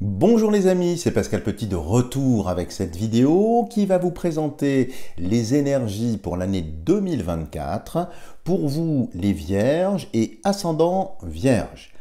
Bonjour les amis, c'est Pascal Petit de retour avec cette vidéo qui va vous présenter les énergies pour l'année 2024 pour vous les vierges et ascendants vierges.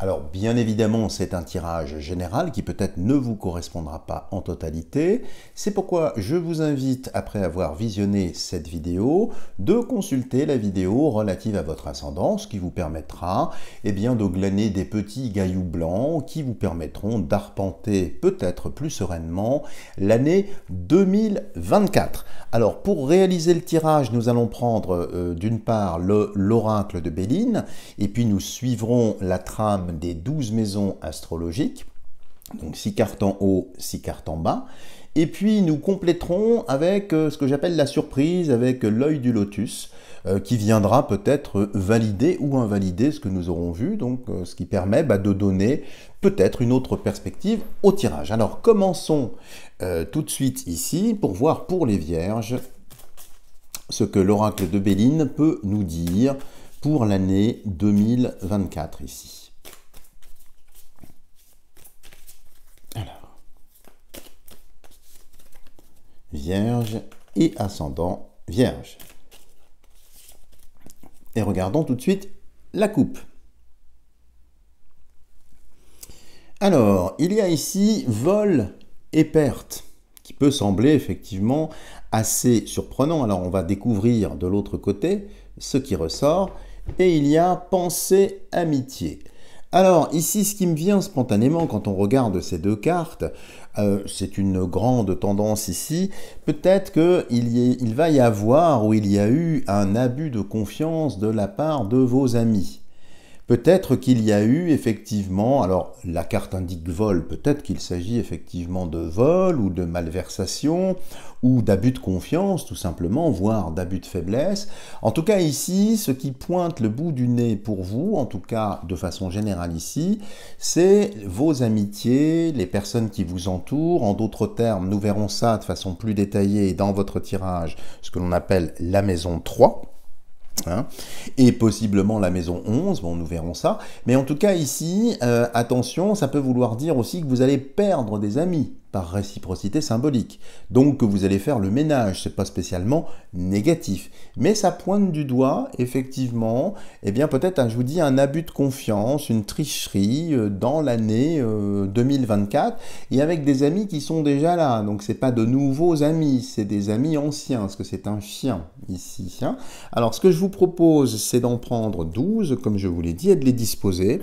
Alors bien évidemment c'est un tirage général qui peut-être ne vous correspondra pas en totalité. C'est pourquoi je vous invite, après avoir visionné cette vidéo, de consulter la vidéo relative à votre ascendant, ce qui vous permettra de glaner des petits gailloux blancs qui vous permettront d'arpenter peut-être plus sereinement l'année 2024. Alors pour réaliser le tirage, nous allons prendre d'une part l'oracle de Béline et puis nous suivrons la trame des 12 maisons astrologiques, donc 6 cartes en haut, 6 cartes en bas, et puis nous compléterons avec ce que j'appelle la surprise, avec l'œil du lotus, qui viendra peut-être valider ou invalider ce que nous aurons vu, donc ce qui permet de donner peut-être une autre perspective au tirage. Alors commençons tout de suite ici pour voir pour les vierges ce que l'oracle de Béline peut nous dire pour l'année 2024 ici. Alors, Vierge et ascendant Vierge. Et regardons tout de suite la coupe. Alors, il y a ici vol et perte, qui peut sembler effectivement assez surprenant. Alors, on va découvrir de l'autre côté ce qui ressort. Et il y a pensée, amitié. Alors, ici, ce qui me vient spontanément quand on regarde ces deux cartes, c'est une grande tendance ici, peut-être qu'il va y avoir ou il y a eu un abus de confiance de la part de vos amis. Peut-être qu'il y a eu effectivement, alors la carte indique vol, peut-être qu'il s'agit effectivement de vol ou de malversation ou d'abus de confiance tout simplement, voire d'abus de faiblesse. En tout cas ici, ce qui pointe le bout du nez pour vous, en tout cas de façon générale ici, c'est vos amitiés, les personnes qui vous entourent. En d'autres termes, nous verrons ça de façon plus détaillée dans votre tirage, ce que l'on appelle la maison 3. Et possiblement la maison 11, bon nous verrons ça, mais en tout cas ici, attention, ça peut vouloir dire aussi que vous allez perdre des amis par réciprocité symbolique, donc que vous allez faire le ménage, c'est pas spécialement négatif, mais ça pointe du doigt, effectivement, peut-être, je vous dis, un abus de confiance, une tricherie dans l'année 2024, et avec des amis qui sont déjà là, donc c'est pas de nouveaux amis, c'est des amis anciens, parce que c'est un chien ici. Alors ce que je vous propose, c'est d'en prendre 12, comme je vous l'ai dit, et de les disposer,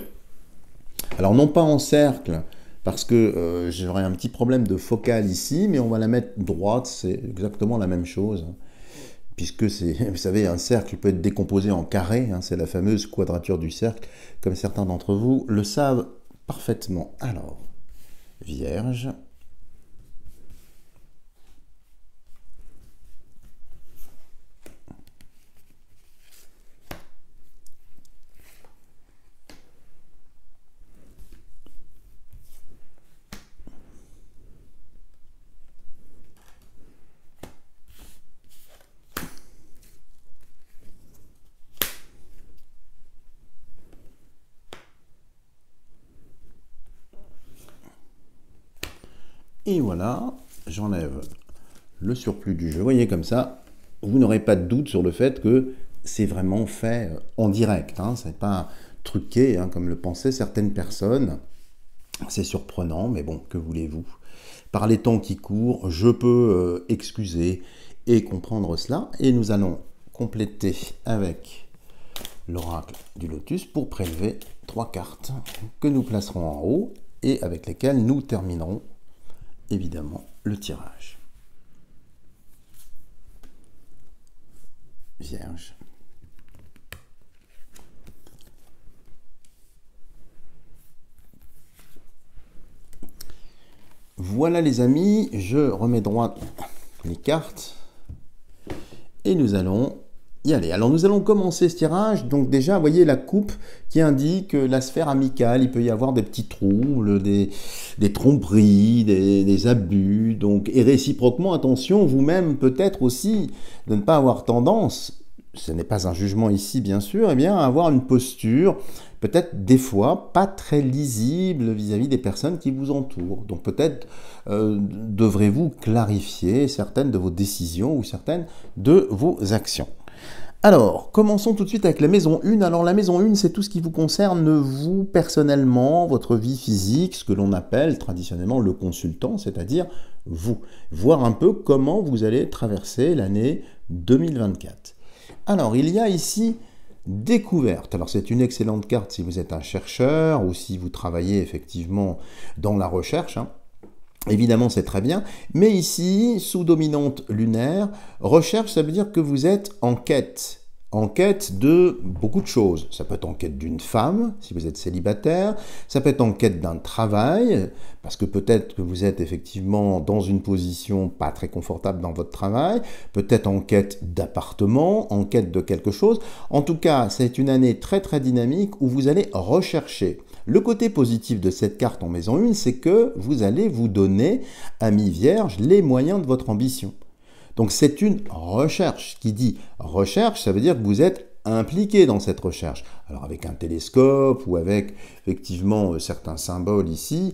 alors non pas en cercle, parce que j'aurais un petit problème de focale ici, mais on va la mettre droite, c'est exactement la même chose. Puisque c'est, vous savez, un cercle peut être décomposé en carré, c'est la fameuse quadrature du cercle, comme certains d'entre vous le savent parfaitement. Alors, Vierge. Et voilà, j'enlève le surplus du jeu. Vous voyez, comme ça, vous n'aurez pas de doute sur le fait que c'est vraiment fait en direct. Ce n'est pas truqué, comme le pensaient certaines personnes. C'est surprenant, mais bon, que voulez-vous? Par les temps qui courent, je peux excuser et comprendre cela. Et nous allons compléter avec l'oracle du lotus pour prélever 3 cartes que nous placerons en haut et avec lesquelles nous terminerons évidemment le tirage. Vierge. Voilà les amis, je remets droit les cartes et nous allons y aller. Alors nous allons commencer ce tirage, donc déjà vous voyez la coupe qui indique la sphère amicale, il peut y avoir des petits troubles, des tromperies, des abus, donc, et réciproquement, attention, vous-même peut-être aussi de ne pas avoir tendance, ce n'est pas un jugement ici bien sûr, à avoir une posture peut-être des fois pas très lisible vis-à-vis des personnes qui vous entourent. Donc peut-être devrez-vous clarifier certaines de vos décisions ou certaines de vos actions. Alors, commençons tout de suite avec la maison 1. Alors la maison 1, c'est tout ce qui vous concerne vous personnellement, votre vie physique, ce que l'on appelle traditionnellement le consultant, c'est-à-dire vous. Voir un peu comment vous allez traverser l'année 2024. Alors, il y a ici découverte. Alors c'est une excellente carte si vous êtes un chercheur ou si vous travaillez effectivement dans la recherche, hein. Évidemment, c'est très bien, mais ici, sous dominante lunaire, recherche, ça veut dire que vous êtes en quête de beaucoup de choses. Ça peut être en quête d'une femme, si vous êtes célibataire, ça peut être en quête d'un travail, parce que peut-être que vous êtes effectivement dans une position pas très confortable dans votre travail, peut-être en quête d'appartement, en quête de quelque chose. En tout cas, c'est une année très très dynamique où vous allez rechercher. Le côté positif de cette carte en maison 1, c'est que vous allez vous donner, amis vierges, les moyens de votre ambition. Donc c'est une recherche. Qui dit recherche, ça veut dire que vous êtes impliqué dans cette recherche. Alors avec un télescope ou avec effectivement certains symboles ici,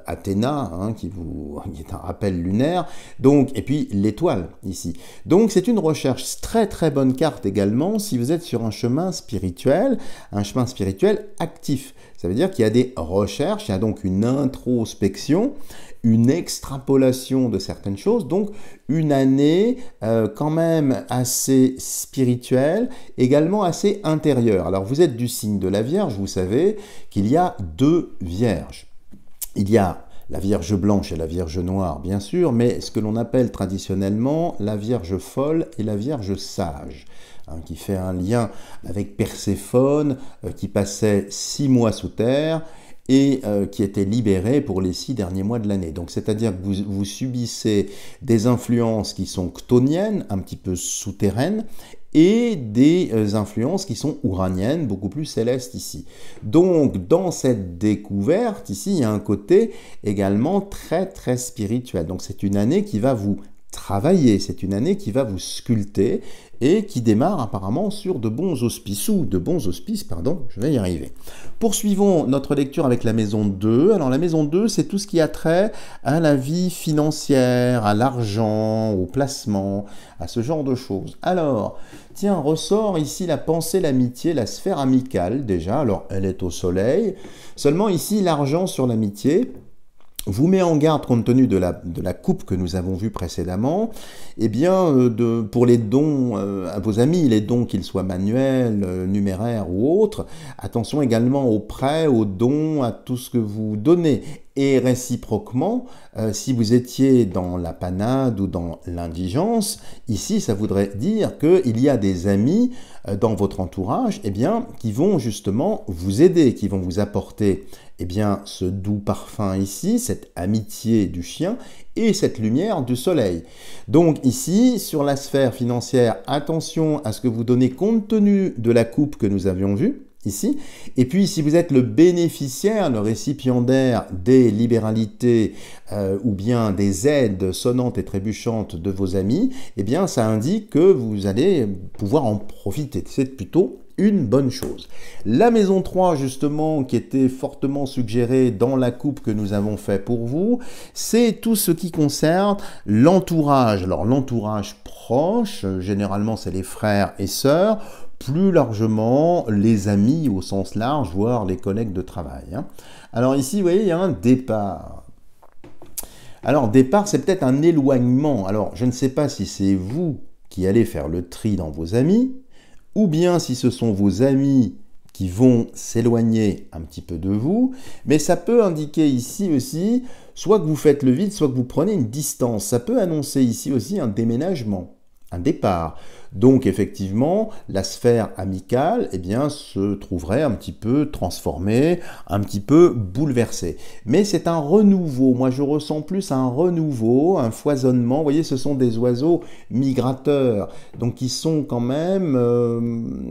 Athéna, hein, qui est un rappel lunaire, donc, et puis l'étoile ici. Donc c'est une recherche, très très bonne carte également si vous êtes sur un chemin spirituel actif. Ça veut dire qu'il y a des recherches, il y a donc une introspection, une extrapolation de certaines choses, donc une année quand même assez spirituelle, également assez intérieure. Alors vous êtes du signe de la Vierge, vous savez qu'il y a deux Vierges. Il y a la Vierge blanche et la Vierge noire, bien sûr, mais ce que l'on appelle traditionnellement la Vierge folle et la Vierge sage, hein, qui fait un lien avec Perséphone, qui passait 6 mois sous terre, et qui était libéré pour les 6 derniers mois de l'année. Donc c'est-à-dire que vous subissez des influences qui sont chtoniennes, un petit peu souterraines, et des influences qui sont ouraniennes, beaucoup plus célestes ici. Donc dans cette découverte, ici, il y a un côté également très très spirituel. Donc c'est une année qui va vous travailler, c'est une année qui va vous sculpter et qui démarre apparemment sur de bons auspices, je vais y arriver. Poursuivons notre lecture avec la maison 2. Alors la maison 2, c'est tout ce qui a trait à la vie financière, à l'argent, au placement, à ce genre de choses. Alors, tiens, ressort ici la pensée, l'amitié, la sphère amicale déjà. Alors, elle est au soleil. Seulement ici, l'argent sur l'amitié vous met en garde compte tenu de la coupe que nous avons vue précédemment, eh bien, pour les dons à vos amis, les dons qu'ils soient manuels, numéraires ou autres, attention également aux prêts, aux dons, à tout ce que vous donnez. Et réciproquement, si vous étiez dans la panade ou dans l'indigence, ici, ça voudrait dire qu'il y a des amis dans votre entourage, eh bien, qui vont justement vous aider, qui vont vous apporter eh bien, ce doux parfum ici, cette amitié du chien et cette lumière du soleil. Donc ici, sur la sphère financière, attention à ce que vous donnez compte tenu de la coupe que nous avions vue ici. Et puis, si vous êtes le bénéficiaire, le récipiendaire des libéralités ou bien des aides sonnantes et trébuchantes de vos amis, eh bien, ça indique que vous allez pouvoir en profiter. C'est plutôt une bonne chose. La maison 3, justement, qui était fortement suggérée dans la coupe que nous avons fait pour vous, c'est tout ce qui concerne l'entourage. Alors, l'entourage proche, généralement, c'est les frères et sœurs, plus largement, les amis au sens large, voire les collègues de travail, hein. Alors ici, vous voyez, il y a un départ. Alors, départ, c'est peut-être un éloignement. Alors, je ne sais pas si c'est vous qui allez faire le tri dans vos amis, ou bien si ce sont vos amis qui vont s'éloigner un petit peu de vous, mais ça peut indiquer ici aussi, soit que vous faites le vide, soit que vous prenez une distance. Ça peut annoncer ici aussi un déménagement, un départ. Donc effectivement, la sphère amicale eh bien, se trouverait un petit peu transformée, un petit peu bouleversée. Mais c'est un renouveau, moi je ressens plus un renouveau, un foisonnement. Vous voyez, ce sont des oiseaux migrateurs, donc qui sont quand même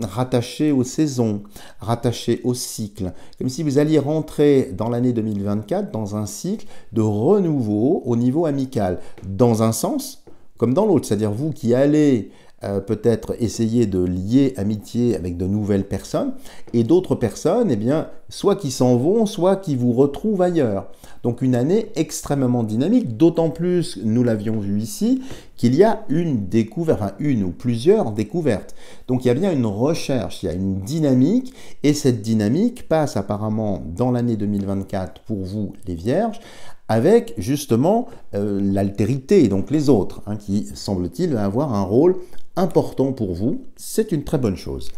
rattachés aux saisons, rattachés au cycle. Comme si vous alliez rentrer dans l'année 2024 dans un cycle de renouveau au niveau amical, dans un sens comme dans l'autre. C'est-à-dire vous qui allez peut-être essayer de lier amitié avec de nouvelles personnes, et d'autres personnes, eh bien, soit qui s'en vont, soit qui vous retrouvent ailleurs. Donc une année extrêmement dynamique, d'autant plus, nous l'avions vu ici, qu'il y a une découverte, enfin une ou plusieurs découvertes. Donc il y a bien une recherche, il y a une dynamique, et cette dynamique passe apparemment dans l'année 2024 pour vous les Vierges, avec justement l'altérité, donc les autres, hein, qui semble-t-il avoir un rôle important pour vous. C'est une très bonne chose.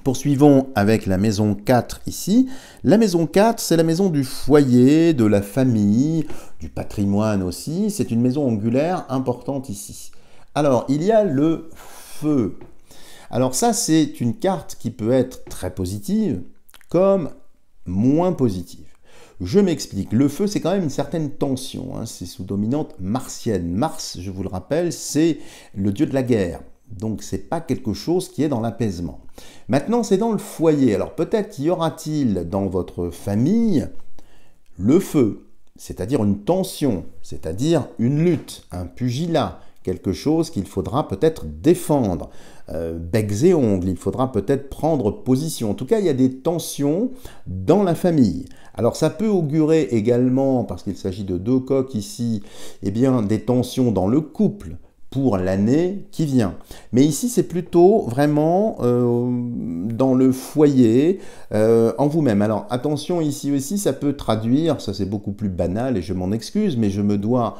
Poursuivons avec la maison 4 ici. La maison 4, c'est la maison du foyer, de la famille, du patrimoine aussi. C'est une maison angulaire importante ici. Alors, il y a le feu. Alors ça, c'est une carte qui peut être très positive comme moins positive. Je m'explique. Le feu, c'est quand même une certaine tension, hein. C'est sous dominante martienne. Mars, je vous le rappelle, c'est le dieu de la guerre. Donc, ce n'est pas quelque chose qui est dans l'apaisement. Maintenant, c'est dans le foyer. Alors, peut-être y aura-t-il dans votre famille le feu, c'est-à-dire une tension, c'est-à-dire une lutte, un pugilat, quelque chose qu'il faudra peut-être défendre, becs et ongles, il faudra peut-être prendre position. En tout cas, il y a des tensions dans la famille. Alors, ça peut augurer également, parce qu'il s'agit de deux coqs ici, eh bien, des tensions dans le couple, pour l'année qui vient. Mais ici, c'est plutôt vraiment dans le foyer, en vous-même. Alors, attention, ici aussi, ça peut traduire, ça c'est beaucoup plus banal et je m'en excuse, mais je me dois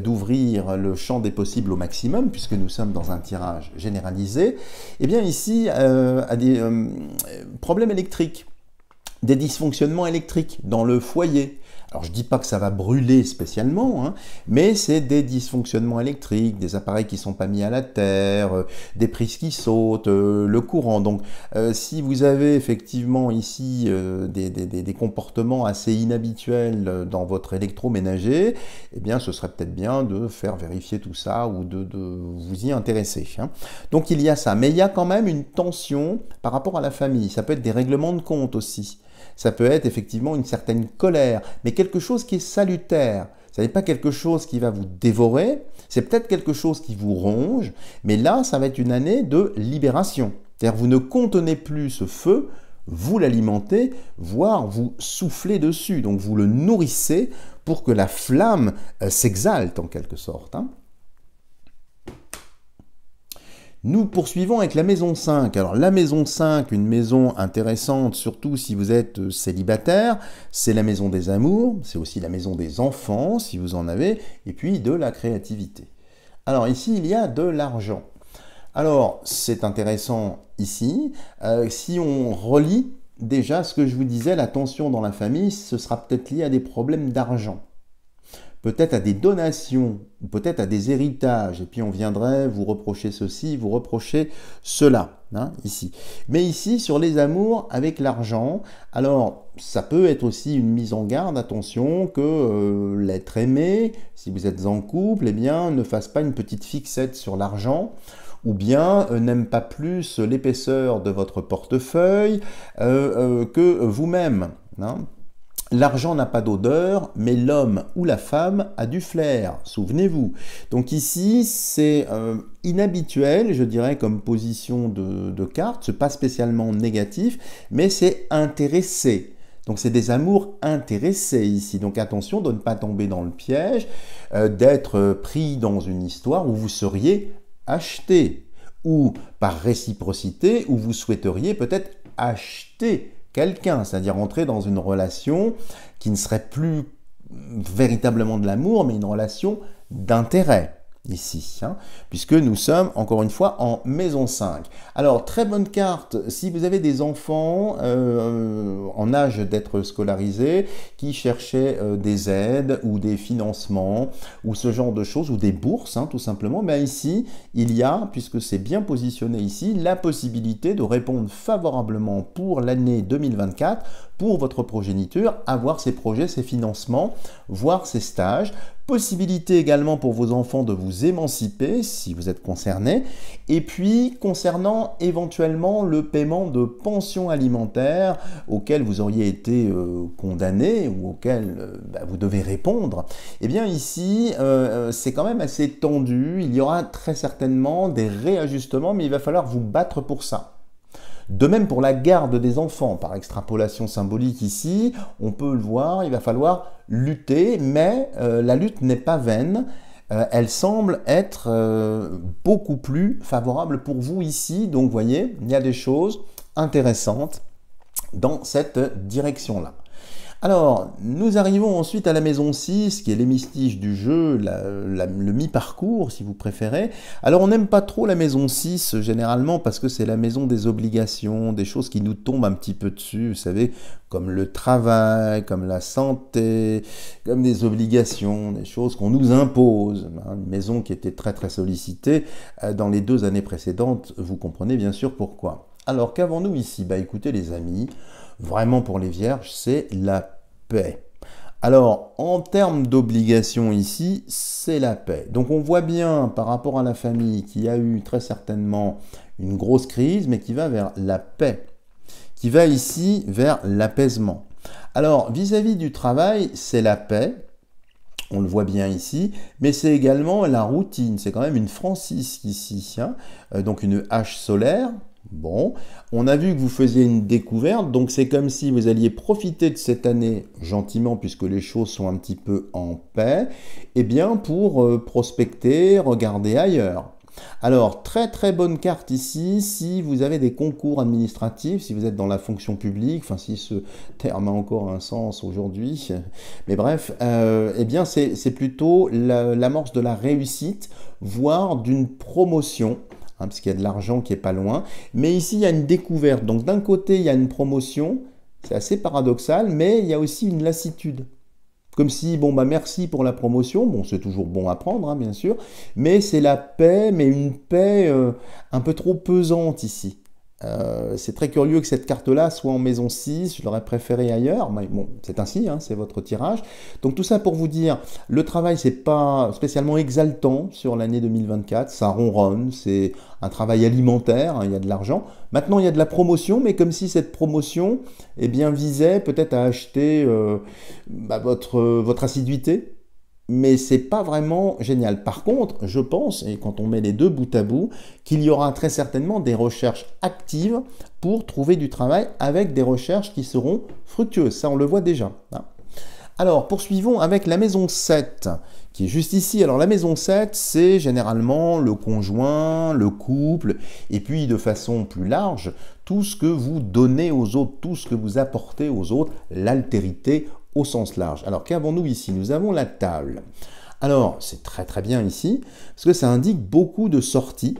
d'ouvrir le champ des possibles au maximum, puisque nous sommes dans un tirage généralisé. Eh bien, ici, à des problèmes électriques, des dysfonctionnements électriques dans le foyer. Alors, je ne dis pas que ça va brûler spécialement, hein, mais c'est des dysfonctionnements électriques, des appareils qui ne sont pas mis à la terre, des prises qui sautent, le courant. Donc, si vous avez effectivement ici des comportements assez inhabituels dans votre électroménager, eh bien, ce serait peut-être bien de faire vérifier tout ça ou de vous y intéresser, hein. Donc, il y a ça. Mais il y a quand même une tension par rapport à la famille. Ça peut être des règlements de compte aussi. Ça peut être effectivement une certaine colère, mais quelque chose qui est salutaire. Ce n'est pas quelque chose qui va vous dévorer, c'est peut-être quelque chose qui vous ronge, mais là, ça va être une année de libération. C'est-à-dire vous ne contenez plus ce feu, vous l'alimentez, voire vous soufflez dessus. Donc vous le nourrissez pour que la flamme s'exalte en quelque sorte, hein. Nous poursuivons avec la maison 5. Alors la maison 5, une maison intéressante, surtout si vous êtes célibataire, c'est la maison des amours, c'est aussi la maison des enfants, si vous en avez, et puis de la créativité. Alors ici, il y a de l'argent. Alors, c'est intéressant ici. Si on relie déjà ce que je vous disais, la tension dans la famille, ce sera peut-être lié à des problèmes d'argent. Peut-être à des donations, ou peut-être à des héritages, et puis on viendrait vous reprocher ceci, vous reprocher cela, hein, ici. Mais ici, sur les amours avec l'argent, alors ça peut être aussi une mise en garde, attention, que l'être aimé, si vous êtes en couple, eh bien, ne fasse pas une petite fixette sur l'argent, ou bien n'aime pas plus l'épaisseur de votre portefeuille que vous-même, hein. L'argent n'a pas d'odeur, mais l'homme ou la femme a du flair, souvenez-vous. Donc ici, c'est inhabituel, je dirais, comme position de carte, c'est pas spécialement négatif, mais c'est intéressé. Donc c'est des amours intéressés ici. Donc attention de ne pas tomber dans le piège, d'être pris dans une histoire où vous seriez acheté, ou par réciprocité, où vous souhaiteriez peut-être acheter quelqu'un, c'est-à-dire entrer dans une relation qui ne serait plus véritablement de l'amour, mais une relation d'intérêt ici, hein, puisque nous sommes encore une fois en maison 5. Alors, très bonne carte, si vous avez des enfants en âge d'être scolarisés, qui cherchaient des aides ou des financements, ou ce genre de choses, ou des bourses, hein, tout simplement, mais ici, il y a, puisque c'est bien positionné ici, la possibilité de répondre favorablement pour l'année 2024 pour votre progéniture, avoir ces projets, ces financements, voire ces stages. Possibilité également pour vos enfants de vous émanciper si vous êtes concerné. Et puis, concernant éventuellement le paiement de pensions alimentaires auxquelles vous auriez été condamné ou auxquelles vous devez répondre, eh bien ici, c'est quand même assez tendu. Il y aura très certainement des réajustements, mais il va falloir vous battre pour ça. De même pour la garde des enfants, par extrapolation symbolique ici, on peut le voir, il va falloir lutter, mais la lutte n'est pas vaine, elle semble être beaucoup plus favorable pour vous ici, donc vous voyez, il y a des choses intéressantes dans cette direction-là. Alors, nous arrivons ensuite à la maison 6, qui est l'hémistiche du jeu, le mi-parcours, si vous préférez. Alors, on n'aime pas trop la maison 6, généralement, parce que c'est la maison des obligations, des choses qui nous tombent un petit peu dessus, vous savez, comme le travail, comme la santé, comme des obligations, des choses qu'on nous impose. Une maison qui était très très sollicitée dans les 2 années précédentes, vous comprenez bien sûr pourquoi. Alors, qu'avons-nous ici? Bah écoutez les amis, vraiment pour les vierges, c'est la paix. Alors, en termes d'obligation ici, c'est la paix. Donc on voit bien par rapport à la famille qui a eu très certainement une grosse crise, mais qui va vers la paix, qui va ici vers l'apaisement. Alors, vis-à-vis du travail, c'est la paix, on le voit bien ici, mais c'est également la routine. C'est quand même une francisque ici, hein, donc une hache solaire. Bon, on a vu que vous faisiez une découverte, donc c'est comme si vous alliez profiter de cette année gentiment, puisque les choses sont un petit peu en paix, et bien pour prospecter, regarder ailleurs. Alors, très très bonne carte ici, si vous avez des concours administratifs, si vous êtes dans la fonction publique, enfin si ce terme a encore un sens aujourd'hui, mais bref, eh bien c'est plutôt l'amorce de la réussite, voire d'une promotion, parce qu'il y a de l'argent qui est pas loin. Mais ici, il y a une découverte. Donc d'un côté, il y a une promotion, c'est assez paradoxal, mais il y a aussi une lassitude. Comme si, bon, bah merci pour la promotion, bon, c'est toujours bon à prendre, hein, bien sûr, mais c'est la paix, mais une paix un peu trop pesante ici. C'est très curieux que cette carte-là soit en maison 6, je l'aurais préféré ailleurs, mais bon, c'est ainsi, hein, c'est votre tirage. Donc tout ça pour vous dire, le travail, c'est pas spécialement exaltant sur l'année 2024, ça ronronne, c'est un travail alimentaire, hein, il y a de l'argent. Maintenant, il y a de la promotion, mais comme si cette promotion eh bien, visait peut-être à acheter votre assiduité, mais c'est pas vraiment génial. Par contre, je pense, et quand on met les deux bout à bout, qu'il y aura très certainement des recherches actives pour trouver du travail avec des recherches qui seront fructueuses. Ça, on le voit déjà, hein. Alors, poursuivons avec la maison 7, qui est juste ici. Alors, la maison 7, c'est généralement le conjoint, le couple, et puis de façon plus large, tout ce que vous donnez aux autres, tout ce que vous apportez aux autres, l'altérité au sens large. Alors, qu'avons-nous ici? Nous avons la table. Alors, c'est très très bien ici, parce que ça indique beaucoup de sorties,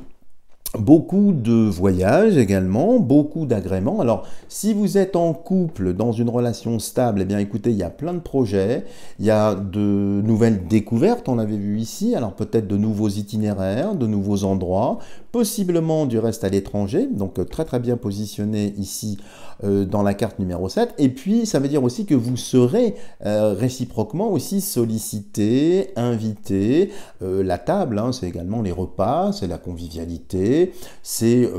beaucoup de voyages également, beaucoup d'agréments. Alors, si vous êtes en couple, dans une relation stable, eh bien écoutez, il y a plein de projets, il y a de nouvelles découvertes, on l'avait vu ici, alors peut-être de nouveaux itinéraires, de nouveaux endroits, possiblement du reste à l'étranger, donc très très bien positionné ici dans la carte numéro 7. Et puis, ça veut dire aussi que vous serez réciproquement aussi sollicité, invité. La table, hein, c'est également les repas, c'est la convivialité, c'est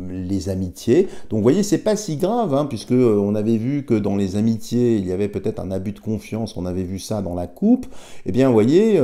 les amitiés. Donc, vous voyez, c'est pas si grave, hein, puisque on avait vu que dans les amitiés, il y avait peut-être un abus de confiance. On avait vu ça dans la coupe. Eh bien, vous voyez,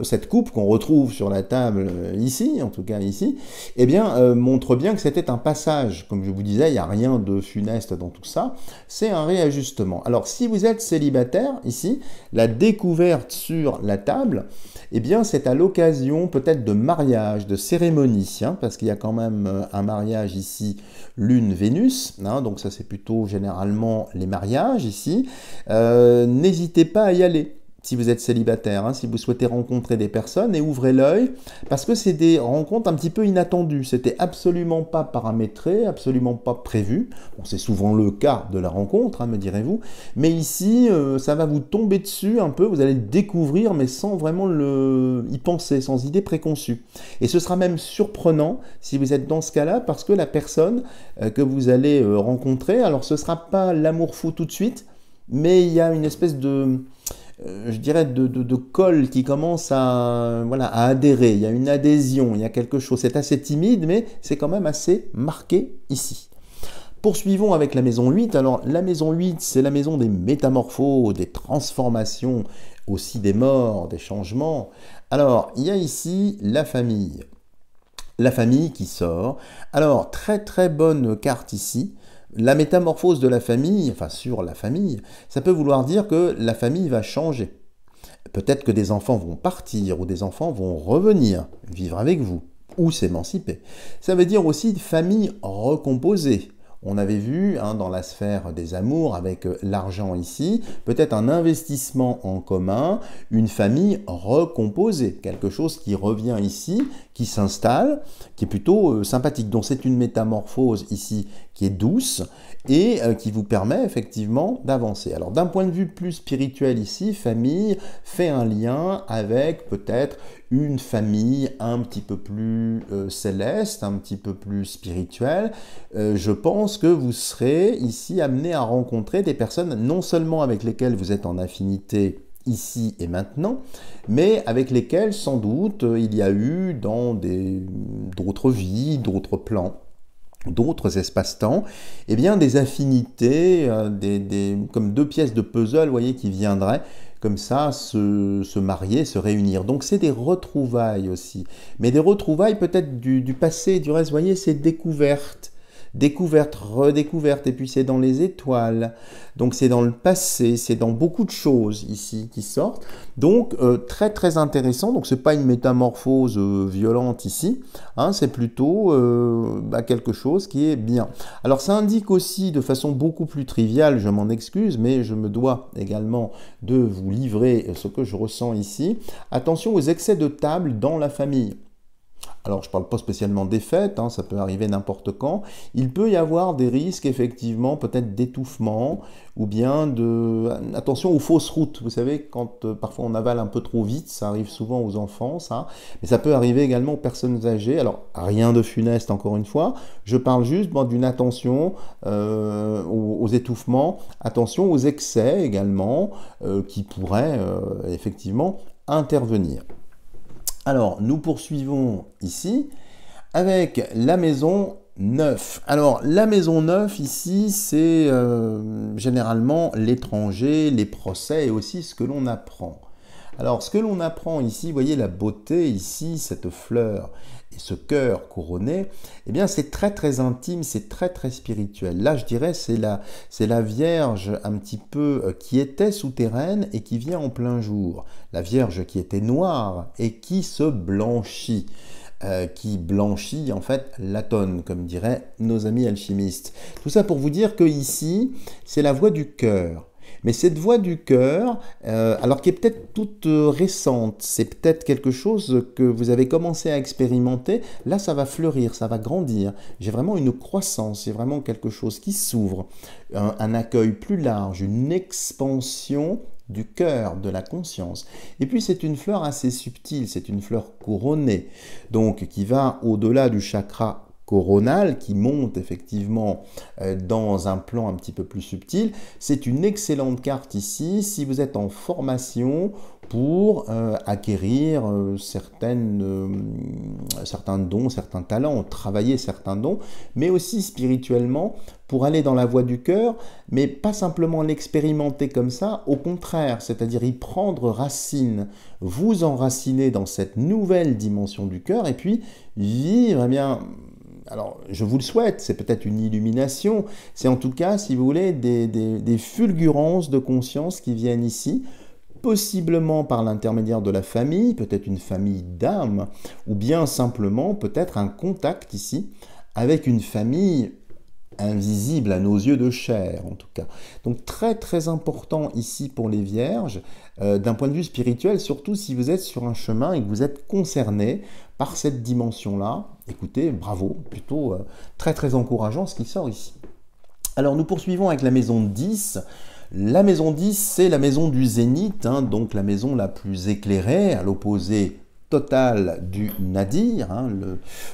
cette coupe qu'on retrouve sur la table ici, en tout cas ici, eh bien, montre bien que c'était un passage. Comme je vous disais, il n'y a rien de funeste dans tout ça, c'est un réajustement. Alors, si vous êtes célibataire, ici, la découverte sur la table, eh bien, c'est à l'occasion peut-être de mariage, de cérémonie, hein, parce qu'il y a quand même un mariage ici, Lune-Vénus, hein, donc ça c'est plutôt généralement les mariages ici. N'hésitez pas à y aller. si vous êtes célibataire, hein, si vous souhaitez rencontrer des personnes, et ouvrez l'œil, parce que c'est des rencontres un petit peu inattendues. C'était absolument pas paramétré, absolument pas prévu. Bon, c'est souvent le cas de la rencontre, hein, me direz-vous, mais ici, ça va vous tomber dessus un peu, vous allez le découvrir, mais sans vraiment y penser, sans idée préconçue. Et ce sera même surprenant si vous êtes dans ce cas-là, parce que la personne que vous allez rencontrer, alors ce ne sera pas l'amour fou tout de suite, mais il y a une espèce de je dirais, de colle qui commence à, voilà, à adhérer. Il y a une adhésion, il y a quelque chose. C'est assez timide, mais c'est quand même assez marqué ici. Poursuivons avec la maison 8. Alors, la maison 8, c'est la maison des métamorphoses, des transformations, aussi des morts, des changements. Alors, il y a ici la famille. La famille qui sort. Alors, très très bonne carte ici. La métamorphose de la famille, enfin sur la famille, ça peut vouloir dire que la famille va changer. Peut-être que des enfants vont partir ou des enfants vont revenir vivre avec vous ou s'émanciper. Ça veut dire aussi famille recomposée. On avait vu hein, dans la sphère des amours avec l'argent ici, peut-être un investissement en commun, une famille recomposée, quelque chose qui revient ici, qui s'installe, qui est plutôt sympathique. Donc c'est une métamorphose ici qui est douce et qui vous permet effectivement d'avancer. Alors d'un point de vue plus spirituel ici, famille fait un lien avec peut-être une famille un petit peu plus céleste, un petit peu plus spirituelle. Je pense que vous serez ici amené à rencontrer des personnes non seulement avec lesquelles vous êtes en affinité ici et maintenant, mais avec lesquelles sans doute il y a eu dans d'autres vies, d'autres plans, d'autres espaces-temps, eh bien des affinités, comme deux pièces de puzzle, vous voyez, qui viendraient comme ça se marier, se réunir. Donc c'est des retrouvailles aussi, mais des retrouvailles peut-être du passé, du reste, vous voyez, c'est découverte. Découverte, redécouverte, et puis c'est dans les étoiles, donc c'est dans le passé, c'est dans beaucoup de choses ici qui sortent, donc très très intéressant. Donc c'est pas une métamorphose violente ici, hein, c'est plutôt quelque chose qui est bien. Alors ça indique aussi de façon beaucoup plus triviale, je m'en excuse, mais je me dois également de vous livrer ce que je ressens ici. Attention aux excès de table dans la famille. Alors, je ne parle pas spécialement des fêtes, hein, ça peut arriver n'importe quand. Il peut y avoir des risques, effectivement, peut-être d'étouffement, ou bien attention aux fausses routes. Vous savez, quand parfois on avale un peu trop vite, ça arrive souvent aux enfants, ça. Mais ça peut arriver également aux personnes âgées. Alors, rien de funeste, encore une fois. Je parle juste d'une attention aux étouffements, attention aux excès également, qui pourraient effectivement intervenir. Alors, nous poursuivons ici avec la maison 9. Alors, la maison 9 ici, c'est généralement l'étranger, les procès et aussi ce que l'on apprend. Alors, ce que l'on apprend ici, vous voyez la beauté ici, cette fleur et ce cœur couronné, eh bien, c'est très très intime, c'est très très spirituel. Là, je dirais, c'est la Vierge un petit peu qui était souterraine et qui vient en plein jour. La Vierge qui était noire et qui se blanchit. Qui blanchit en fait l'atone, comme diraient nos amis alchimistes. Tout ça pour vous dire que ici, c'est la voix du cœur. Mais cette voix du cœur, alors qui est peut-être toute récente, c'est peut-être quelque chose que vous avez commencé à expérimenter, là ça va fleurir, ça va grandir. J'ai vraiment une croissance, c'est vraiment quelque chose qui s'ouvre, un accueil plus large, une expansion du cœur, de la conscience. Et puis c'est une fleur assez subtile, c'est une fleur couronnée, donc qui va au-delà du chakra coronal, qui monte effectivement dans un plan un petit peu plus subtil. C'est une excellente carte ici si vous êtes en formation pour acquérir certains dons, certains talents, travailler certains dons, mais aussi spirituellement pour aller dans la voie du cœur, mais pas simplement l'expérimenter comme ça, au contraire, c'est-à-dire y prendre racine, vous enraciner dans cette nouvelle dimension du cœur, et puis vivre, eh bien, alors je vous le souhaite, c'est peut-être une illumination, c'est en tout cas, si vous voulez, des fulgurances de conscience qui viennent ici, possiblement par l'intermédiaire de la famille, peut-être une famille d'âme, ou bien simplement peut-être un contact ici avec une famille invisible à nos yeux de chair en tout cas. Donc très très important ici pour les vierges, d'un point de vue spirituel, surtout si vous êtes sur un chemin et que vous êtes concerné par cette dimension-là. Écoutez, bravo, plutôt très très encourageant ce qui sort ici. Alors nous poursuivons avec la maison 10. La maison 10, c'est la maison du zénith, hein, donc la maison la plus éclairée, à l'opposé total du nadir, hein,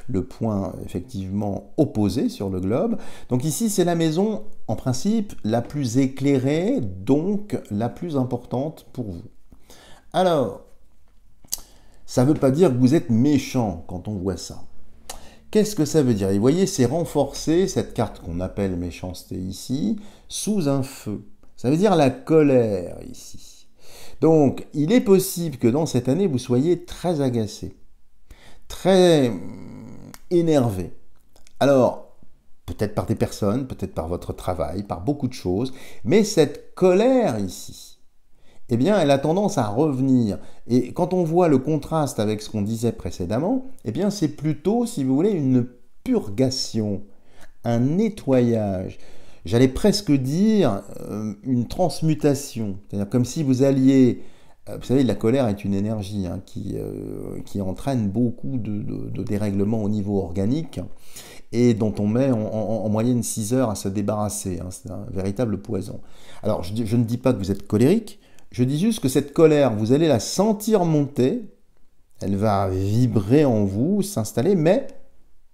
le point effectivement opposé sur le globe. Donc ici, c'est la maison, en principe, la plus éclairée, donc la plus importante pour vous. Alors, ça ne veut pas dire que vous êtes méchant quand on voit ça. Qu'est-ce que ça veut dire? Et vous voyez, c'est renforcer cette carte qu'on appelle méchanceté ici, sous un feu. Ça veut dire la colère ici. Donc, il est possible que dans cette année, vous soyez très agacé, très énervé. Alors, peut-être par des personnes, peut-être par votre travail, par beaucoup de choses, mais cette colère ici, eh bien, elle a tendance à revenir. Et quand on voit le contraste avec ce qu'on disait précédemment, eh bien, c'est plutôt, si vous voulez, une purgation, un nettoyage. J'allais presque dire une transmutation. C'est-à-dire comme si vous alliez... Vous savez, la colère est une énergie hein, qui entraîne beaucoup de dérèglements au niveau organique et dont on met en moyenne 6 heures à se débarrasser. Hein. C'est un véritable poison. Alors, je ne dis pas que vous êtes colérique, je dis juste que cette colère, vous allez la sentir monter, elle va vibrer en vous, s'installer, mais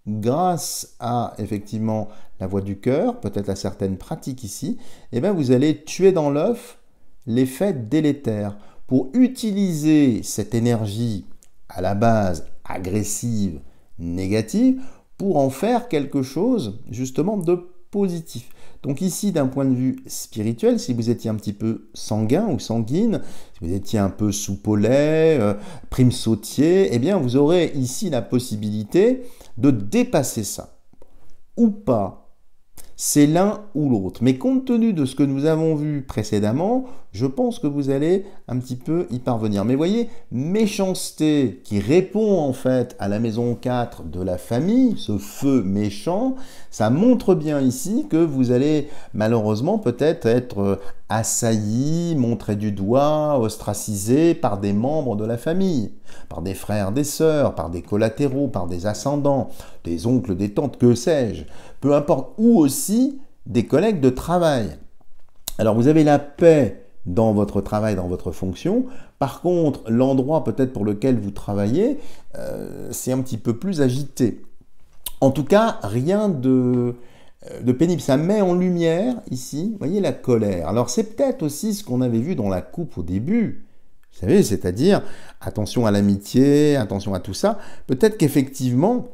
grâce à effectivement la voix du cœur, peut-être à certaines pratiques ici, eh bien, vous allez tuer dans l'œuf l'effet délétère pour utiliser cette énergie à la base agressive, négative, pour en faire quelque chose justement de positif. Donc ici, d'un point de vue spirituel, si vous étiez un petit peu sanguin ou sanguine, si vous étiez un peu soupe au lait, prime sautier, eh bien vous aurez ici la possibilité de dépasser ça. Ou pas. C'est l'un ou l'autre. Mais compte tenu de ce que nous avons vu précédemment, je pense que vous allez un petit peu y parvenir. Mais voyez, méchanceté qui répond en fait à la maison 4 de la famille, ce feu méchant, ça montre bien ici que vous allez malheureusement peut-être être assailli, montré du doigt, ostracisé par des membres de la famille, par des frères, des sœurs, par des collatéraux, par des ascendants, des oncles, des tantes, que sais-je, peu importe, ou aussi des collègues de travail. Alors vous avez la paix dans votre travail, dans votre fonction. Par contre, l'endroit peut-être pour lequel vous travaillez, c'est un petit peu plus agité. En tout cas, rien de pénible. Ça met en lumière ici, vous voyez, la colère. Alors c'est peut-être aussi ce qu'on avait vu dans la coupe au début. Vous savez, c'est-à-dire attention à l'amitié, attention à tout ça. Peut-être qu'effectivement,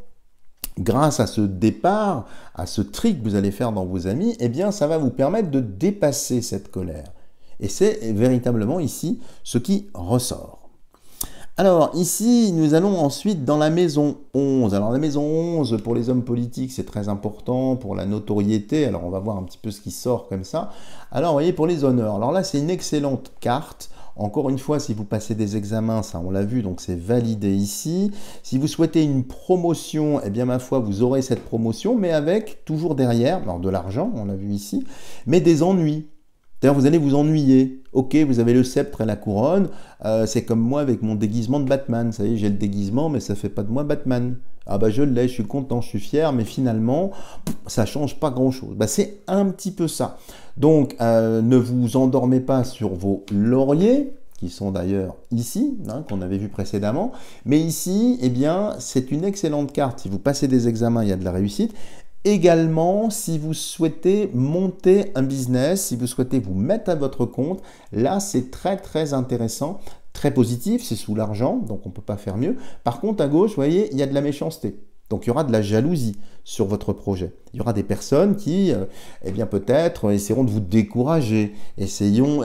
grâce à ce départ, à ce trick que vous allez faire dans vos amis, eh bien, ça va vous permettre de dépasser cette colère. Et c'est véritablement ici ce qui ressort. Alors, ici, nous allons ensuite dans la maison 11. Alors, la maison 11, pour les hommes politiques, c'est très important, pour la notoriété. Alors, on va voir un petit peu ce qui sort comme ça. Alors, vous voyez, pour les honneurs. Alors là, c'est une excellente carte. Encore une fois, si vous passez des examens, ça on l'a vu, donc c'est validé ici. Si vous souhaitez une promotion, eh bien ma foi, vous aurez cette promotion, mais avec toujours derrière, alors de l'argent, on l'a vu ici, mais des ennuis. D'ailleurs, vous allez vous ennuyer. Ok, vous avez le sceptre et la couronne, c'est comme moi avec mon déguisement de Batman. Vous savez, j'ai le déguisement, mais ça ne fait pas de moi Batman. Ah bah je l'ai, je suis content, je suis fier, mais finalement, ça ne change pas grand-chose. Bah, c'est un petit peu ça. Donc, ne vous endormez pas sur vos lauriers, qui sont d'ailleurs ici, hein, qu'on avait vu précédemment. Mais ici, eh bien, c'est une excellente carte. Si vous passez des examens, il y a de la réussite. Également, si vous souhaitez monter un business, si vous souhaitez vous mettre à votre compte, là, c'est très, très intéressant. Très positif, c'est sous l'argent, donc on ne peut pas faire mieux. Par contre, à gauche, vous voyez, il y a de la méchanceté. Donc, il y aura de la jalousie sur votre projet. Il y aura des personnes qui, eh bien, peut-être essaieront de vous décourager, essayant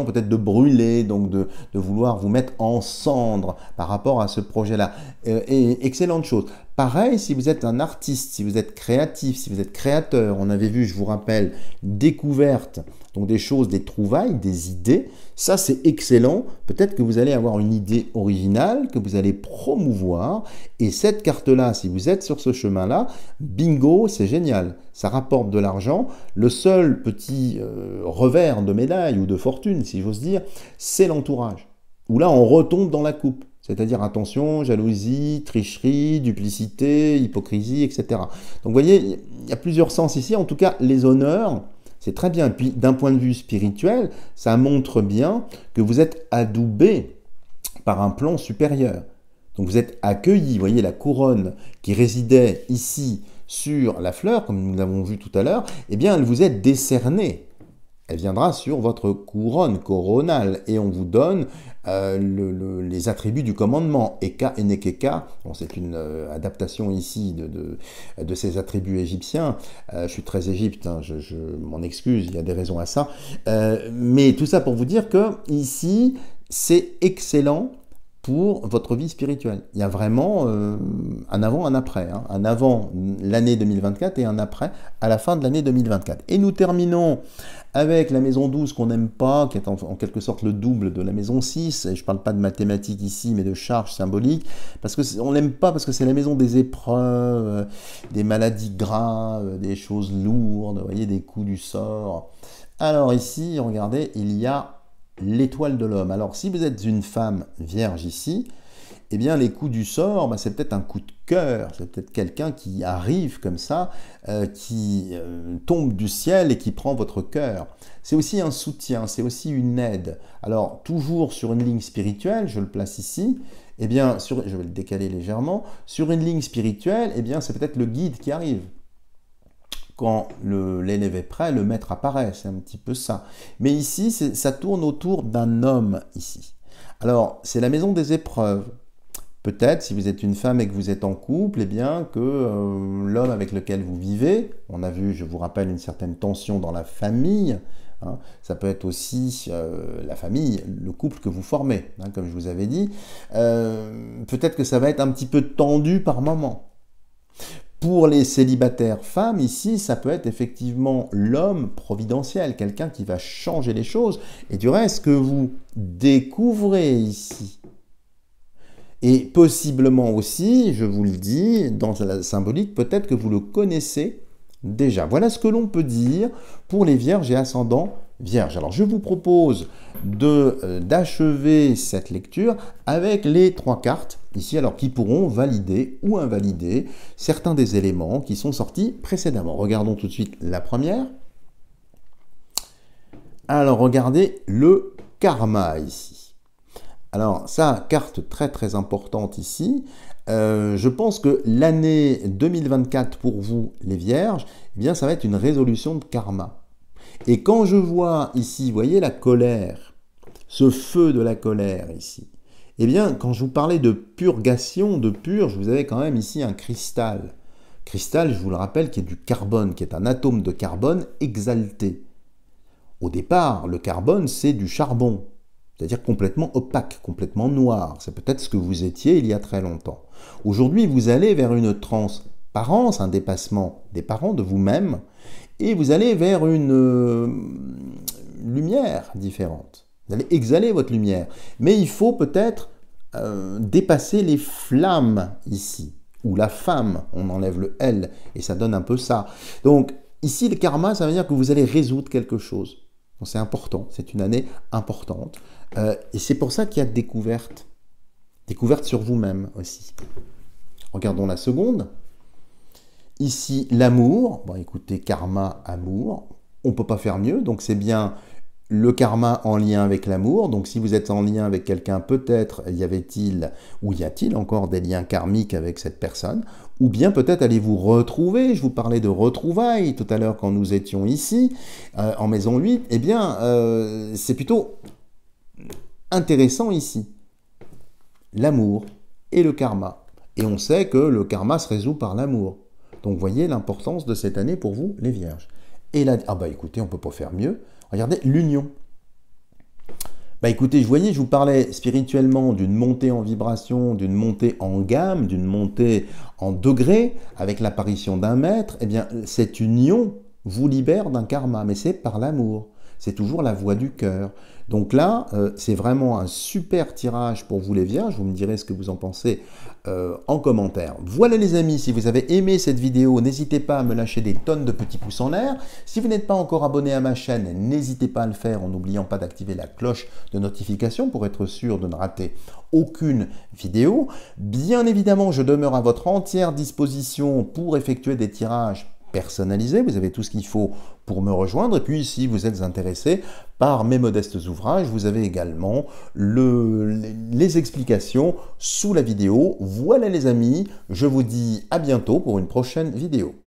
peut-être de brûler, donc de vouloir vous mettre en cendre par rapport à ce projet-là. Et excellente chose. Pareil, si vous êtes un artiste, si vous êtes créatif, si vous êtes créateur, on avait vu, je vous rappelle, découverte, donc des choses, des trouvailles, des idées, ça c'est excellent. Peut-être que vous allez avoir une idée originale que vous allez promouvoir. Et cette carte-là, si vous êtes sur ce chemin-là, bingo. bingo, c'est génial, ça rapporte de l'argent. Le seul petit revers de médaille ou de fortune, si j'ose dire, c'est l'entourage. Où là, on retombe dans la coupe. C'est-à-dire, attention, jalousie, tricherie, duplicité, hypocrisie, etc. Donc, vous voyez, il y a plusieurs sens ici. En tout cas, les honneurs, c'est très bien. Et puis, d'un point de vue spirituel, ça montre bien que vous êtes adoubé par un plan supérieur. Donc, vous êtes accueilli. Vous voyez, la couronne qui résidait ici sur la fleur, comme nous l'avons vu tout à l'heure, eh bien, elle vous est décernée. Elle viendra sur votre couronne coronale et on vous donne les attributs du commandement. Eka et Nekeka, bon, c'est une adaptation ici de ces attributs égyptiens. Je suis très égypte, hein, je m'en excuse, il y a des raisons à ça. Mais tout ça pour vous dire que ici, c'est excellent pour votre vie spirituelle. Il y a vraiment un avant, un après. Hein. Un avant l'année 2024 et un après à la fin de l'année 2024. Et nous terminons avec la maison 12 qu'on n'aime pas, qui est en quelque sorte le double de la maison 6. Et je ne parle pas de mathématiques ici, mais de charges symboliques. Parce qu'on n'aime pas, parce que c'est la maison des épreuves, des maladies graves, des choses lourdes, vous voyez, des coups du sort. Alors ici, regardez, il y a l'étoile de l'homme. Alors, si vous êtes une femme vierge ici, eh bien, les coups du sort, c'est peut-être un coup de cœur, c'est peut-être quelqu'un qui arrive comme ça, qui tombe du ciel et qui prend votre cœur. C'est aussi un soutien, c'est aussi une aide. Alors, toujours sur une ligne spirituelle, je le place ici, eh bien, je vais le décaler légèrement, sur une ligne spirituelle, eh bien, c'est peut-être le guide qui arrive. Quand l'élève est prêt, le maître apparaît, c'est un petit peu ça. Mais ici, ça tourne autour d'un homme, ici. Alors, c'est la maison des épreuves. Peut-être, si vous êtes une femme et que vous êtes en couple, eh bien, que l'homme avec lequel vous vivez, on a vu, je vous rappelle, une certaine tension dans la famille, hein, ça peut être aussi la famille, le couple que vous formez, hein, comme je vous avais dit. Peut-être que ça va être un petit peu tendu par moment. Pour les célibataires femmes, ici, ça peut être effectivement l'homme providentiel, quelqu'un qui va changer les choses. Et du reste, que vous découvrez ici. Et possiblement aussi, je vous le dis, dans la symbolique, peut-être que vous le connaissez déjà. Voilà ce que l'on peut dire pour les vierges et ascendants vierges. Alors, je vous propose d'achever cette lecture avec les 3 cartes ici, alors qui pourront valider ou invalider certains des éléments qui sont sortis précédemment. Regardons tout de suite la première. Alors, regardez le karma ici. Alors, ça, carte très très importante ici. Je pense que l'année 2024 pour vous, les vierges, eh bien, ça va être une résolution de karma. Et quand je vois ici, vous voyez la colère, ce feu de la colère ici, eh bien, quand je vous parlais de purgation, de purge, vous avez quand même ici un cristal. Cristal, je vous le rappelle, qui est du carbone, qui est un atome de carbone exalté. Au départ, le carbone, c'est du charbon, c'est-à-dire complètement opaque, complètement noir. C'est peut-être ce que vous étiez il y a très longtemps. Aujourd'hui, vous allez vers une transparence, un dépassement des parents, de vous-même, et vous allez vers une lumière différente. Vous allez exhaler votre lumière. Mais il faut peut-être dépasser les flammes ici. Ou la femme, on enlève le L, et ça donne un peu ça. Donc, ici, le karma, ça veut dire que vous allez résoudre quelque chose. C'est important, c'est une année importante. Et c'est pour ça qu'il y a découverte. Découverte sur vous-même aussi. Regardons la seconde. Ici, l'amour. Bon, écoutez, karma, amour. On ne peut pas faire mieux, donc c'est bien le karma en lien avec l'amour. Donc si vous êtes en lien avec quelqu'un, peut-être y avait-il ou y a-t-il encore des liens karmiques avec cette personne. Ou bien peut-être allez-vous retrouver. Je vous parlais de retrouvailles tout à l'heure quand nous étions ici, en maison 8. Eh bien, c'est plutôt intéressant ici. L'amour et le karma. Et on sait que le karma se résout par l'amour. Donc, voyez l'importance de cette année pour vous, les vierges. Et là, ah bah écoutez, on ne peut pas faire mieux. Regardez, l'union. Bah écoutez, je vous parlais spirituellement d'une montée en vibration, d'une montée en gamme, d'une montée en degré, avec l'apparition d'un maître. Eh bien, cette union vous libère d'un karma, mais c'est par l'amour. c'est toujours la voie du cœur. Donc là, c'est vraiment un super tirage pour vous les vierges. Vous me direz ce que vous en pensez en commentaire. Voilà les amis, si vous avez aimé cette vidéo, n'hésitez pas à me lâcher des tonnes de petits pouces en l'air. Si vous n'êtes pas encore abonné à ma chaîne, n'hésitez pas à le faire en n'oubliant pas d'activer la cloche de notification pour être sûr de ne rater aucune vidéo. Bien évidemment, je demeure à votre entière disposition pour effectuer des tirages personnalisé, vous avez tout ce qu'il faut pour me rejoindre. Et puis, si vous êtes intéressé par mes modestes ouvrages, vous avez également les explications sous la vidéo. Voilà les amis, je vous dis à bientôt pour une prochaine vidéo.